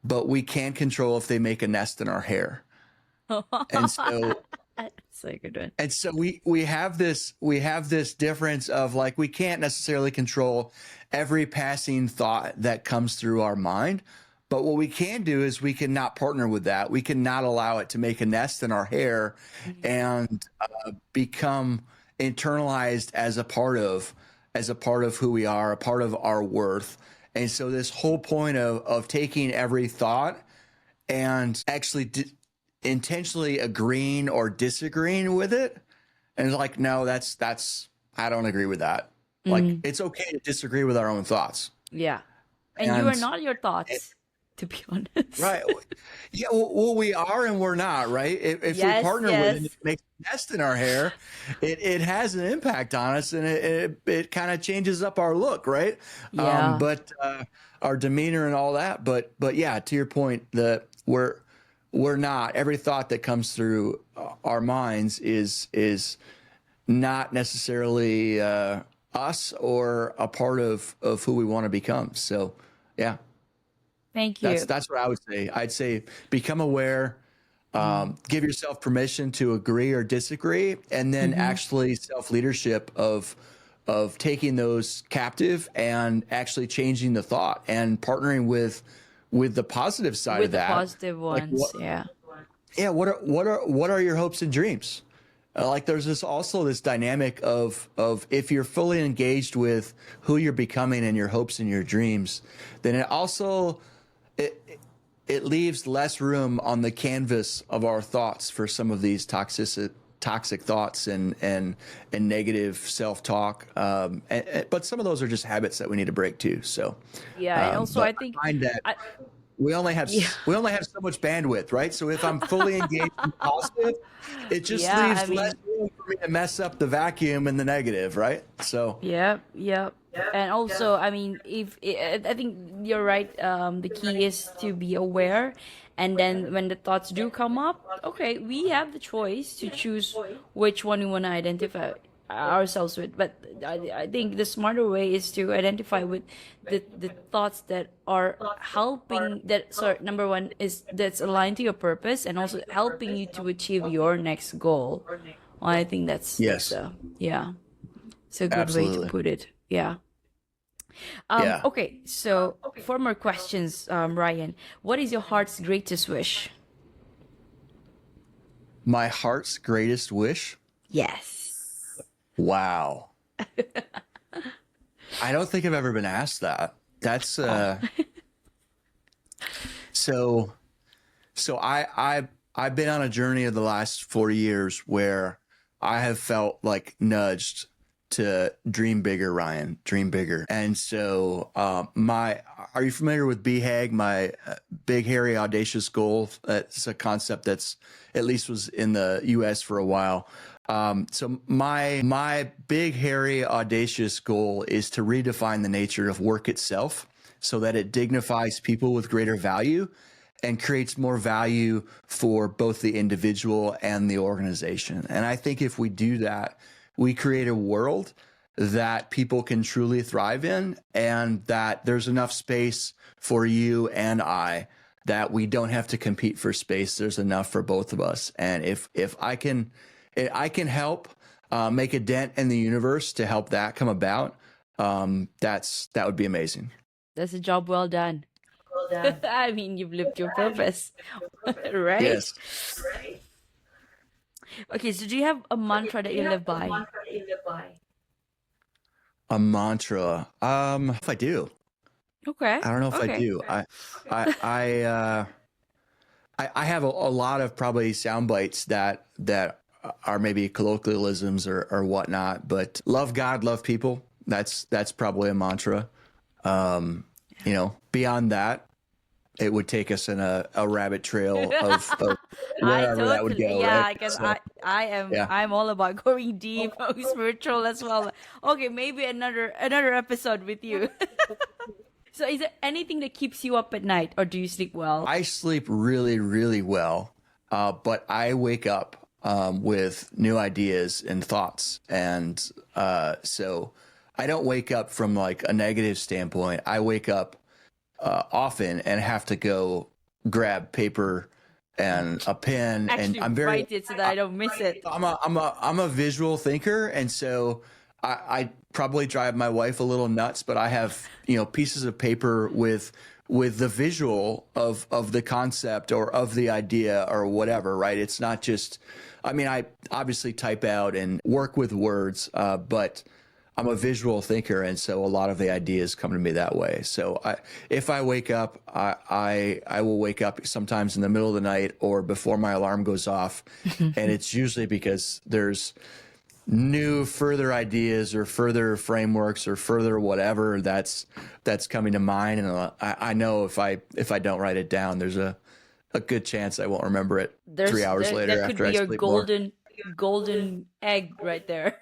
B: but we can control if they make a nest in our hair. And so
A: That's a good one.
B: And so we have this difference of like, we can't necessarily control every passing thought that comes through our mind, but what we can do is we can not partner with that. We can not allow it to make a nest in our hair and become internalized as a part of who we are, a part of our worth. And so this whole point of taking every thought and actually intentionally agreeing or disagreeing with it, and it's like, no, that's I don't agree with that. Like, it's okay to disagree with our own thoughts.
A: Yeah. And you are not your thoughts, to be honest.
B: Right. Yeah. Well, we are and we're not, right? If we partner with it and it makes a nest in our hair, it has an impact on us, and it kind of changes up our look, right?
A: Yeah.
B: But our demeanor and all that. But yeah, to your point, that we're not, every thought that comes through our minds is not necessarily us or a part of who we want to become. So yeah.
A: Thank you.
B: That's what I would say. I'd say become aware, give yourself permission to agree or disagree, and then actually self-leadership of taking those captive and actually changing the thought and partnering with the positive side of that.
A: With the positive ones, yeah.
B: Yeah, what are your hopes and dreams? Like, there's this dynamic of if you're fully engaged with who you're becoming and your hopes and your dreams, then it leaves less room on the canvas of our thoughts for some of these toxic thoughts and negative self-talk. But some of those are just habits that we need to break too. So
A: yeah, and also I think
B: we only have so much bandwidth, right? So if I'm fully engaged in positive, it just leaves less room for me to mess up the vacuum and the negative, right? So
A: Yep. And also, I mean, I think you're right. The key is to be aware, and then when the thoughts do come up, okay, we have the choice to choose which one we want to identify ourselves with. But I think the smarter way is to identify with the thoughts that are helping. Number one is that's aligned to your purpose and also helping you to achieve your next goal. Well, I think that's it's a good way to put it. Yeah. Okay, so 4 more questions, Ryan. What is your heart's greatest wish?
B: My heart's greatest wish?
A: Yes.
B: Wow. I don't think I've ever been asked that. That's so I've been on a journey of the last 4 years where I have felt like nudged to dream bigger, Ryan, dream bigger. And so, are you familiar with BHAG, my big, hairy, audacious goal? That's a concept that's at least was in the US for a while. So my big, hairy, audacious goal is to redefine the nature of work itself so that it dignifies people with greater value and creates more value for both the individual and the organization. And I think if we do that, we create a world that people can truly thrive in, and that there's enough space for you and I, that we don't have to compete for space. There's enough for both of us. And if I can help make a dent in the universe to help that come about, that would be amazing.
A: That's a job well done. I mean, you've lived your purpose, right?
B: Yes.
A: Okay, so do you have a mantra that you live by?
B: A mantra. If I do.
A: Okay.
B: I don't know if I do. I have a lot of probably sound bites that are maybe colloquialisms or whatnot, but love God, love people. That's probably a mantra. Beyond that, it would take us in a rabbit trail of wherever that would go.
A: Yeah,
B: right?
A: because
B: So,
A: I'm all about going deep, spiritual as well. Okay, maybe another episode with you. So is there anything that keeps you up at night, or do you sleep well?
B: I sleep really, really well, but I wake up with new ideas and thoughts, and so I don't wake up from like a negative standpoint. I wake up often and have to go grab paper and a pen.
A: Actually,
B: and I'm very
A: write it so that I don't miss it.
B: I'm a visual thinker, and so I probably drive my wife a little nuts, but I have pieces of paper with the visual of the concept or of the idea or whatever, right? It's not just, I obviously type out and work with words, but I'm a visual thinker, and so a lot of the ideas come to me that way. So if I wake up, I will wake up sometimes in the middle of the night or before my alarm goes off, and it's usually because there's new further ideas or further frameworks or further whatever that's coming to mind, and I know if I don't write it down, there's a good chance I won't remember it 3 hours later
A: that
B: after
A: could be
B: I
A: your
B: sleep more.
A: golden egg right there.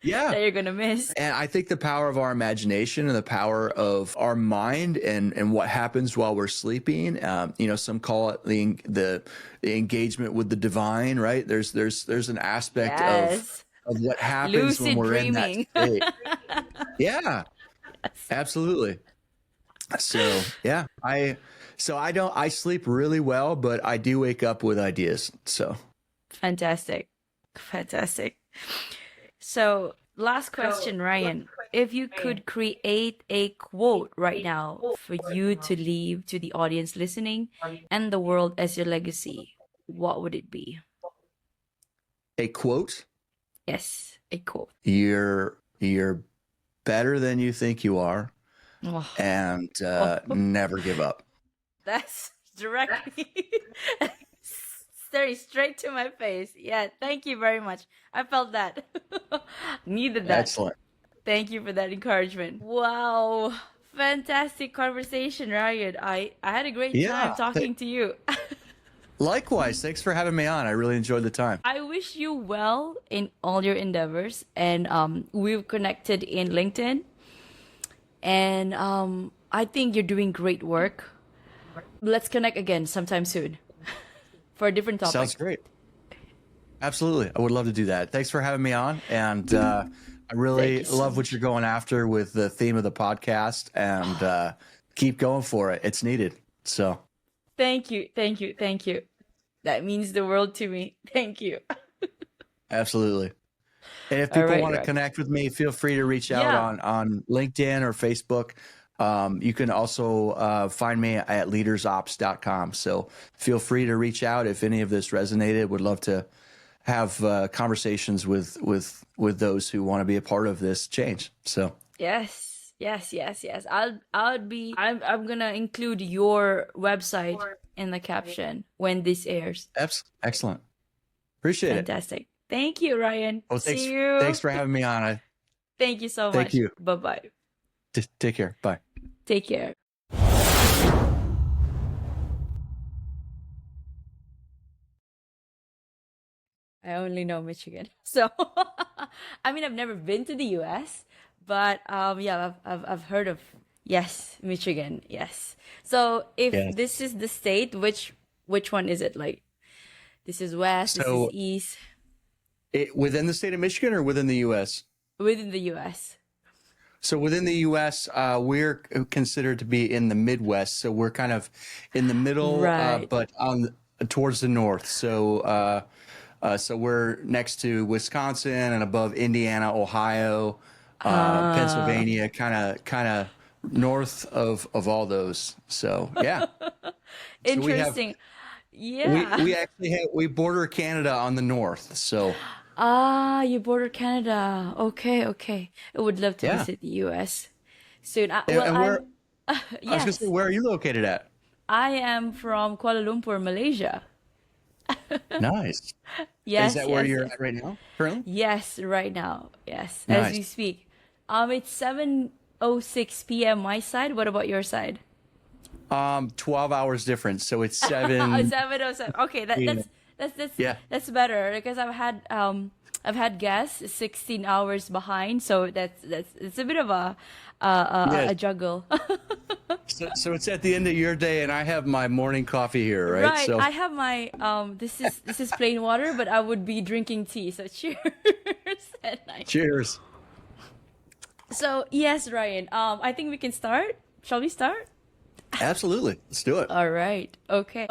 B: Yeah.
A: That you're gonna miss.
B: And I think the power of our imagination and the power of our mind and what happens while we're sleeping, some call it the engagement with the divine, right? There's an aspect
A: Yes.
B: of what happens
A: Lucid
B: when we're
A: dreaming.
B: in that state. Yeah, absolutely. So yeah, I sleep really well, but I do wake up with ideas. So
A: Fantastic. So, last question, Ryan. If you could create a quote right now for you to leave to the audience listening and the world as your legacy, what would it be?
B: a quote:
A: Yes, a quote.
B: "You're better than you think you are,
A: Oh,
B: and never give up."
A: that's directly staring straight to my face. Yeah, thank you very much. I felt that. Needed that.
B: Excellent.
A: Thank you for that encouragement. Wow. Fantastic conversation, Ryan. I had a great
B: Yeah,
A: time talking to you.
B: Likewise, thanks for having me on. I really enjoyed the time.
A: I wish you well in all your endeavors. And we've connected in LinkedIn. And I think you're doing great work. Let's connect again sometime soon for a different topic.
B: Sounds great. Absolutely. I would love to do that. Thanks for having me on. And I really
A: Thank you so
B: love what you're going after with the theme of the podcast, and keep going for it. It's needed. So
A: Thank you. That means the world to me. Thank you.
B: absolutely. And if
A: All
B: people
A: right,
B: want to
A: Ryan.
B: connect with me, feel free to reach out
A: Yeah.
B: on LinkedIn or Facebook. You can also find me at leadersops.com. So feel free to reach out if any of this resonated. Would love to have conversations with those who want to be a part of this change. So
A: Yes. I'm gonna include your website in the caption when this airs.
B: excellent. Appreciate it.
A: Fantastic. Thank you, Ryan.
B: Well,
A: See you.
B: thanks for having me on.
A: Thank you so
B: Thank
A: much.
B: you.
A: Bye-bye.
B: Take care. Bye.
A: Take care. I only know Michigan. So, I mean, I've never been to the US, but yeah, I've heard of, yes, Michigan. Yes. So, if
B: Yeah.
A: this is the state, which one is it? Like, this is west, this is
B: So
A: east,
B: within the state of Michigan or within the U.S.?
A: within the US.
B: So within the U.S., we're considered to be in the Midwest. So we're kind of in the middle,
A: Right.
B: but towards the north. So we're next to Wisconsin and above Indiana, Ohio, Pennsylvania, kind of north of all those. So yeah. So we have
A: Interesting. Yeah.
B: we actually we border Canada on the north. So
A: Ah, you border Canada. Okay, okay. I would love to
B: yeah.
A: visit the US soon.
B: And where
A: I'm,
B: I was gonna say,
A: yes,
B: where are you located at?
A: I am from Kuala Lumpur, Malaysia.
B: Nice. Is
A: Yes,
B: that where
A: yes,
B: you're
A: yes.
B: at right now, currently?
A: Yes, right now. Yes, as we
B: Nice.
A: speak. It's 7:06 p.m. my side. What about your side?
B: 12 hours difference. So it's
A: Oh,
B: 7.
A: 7:07. Okay,
B: Yeah.
A: that's
B: Yeah.
A: that's better because I've had guests 16 hours behind, so that's it's a bit of
B: Yeah.
A: a juggle.
B: So it's at the end of your day, and I have my morning coffee here, right?
A: Right.
B: So
A: I have my this is plain water, but I would be drinking tea. So cheers at night.
B: cheers.
A: So yes, Ryan. I think we can start. Shall we start?
B: Absolutely. Let's do it.
A: All right. Okay.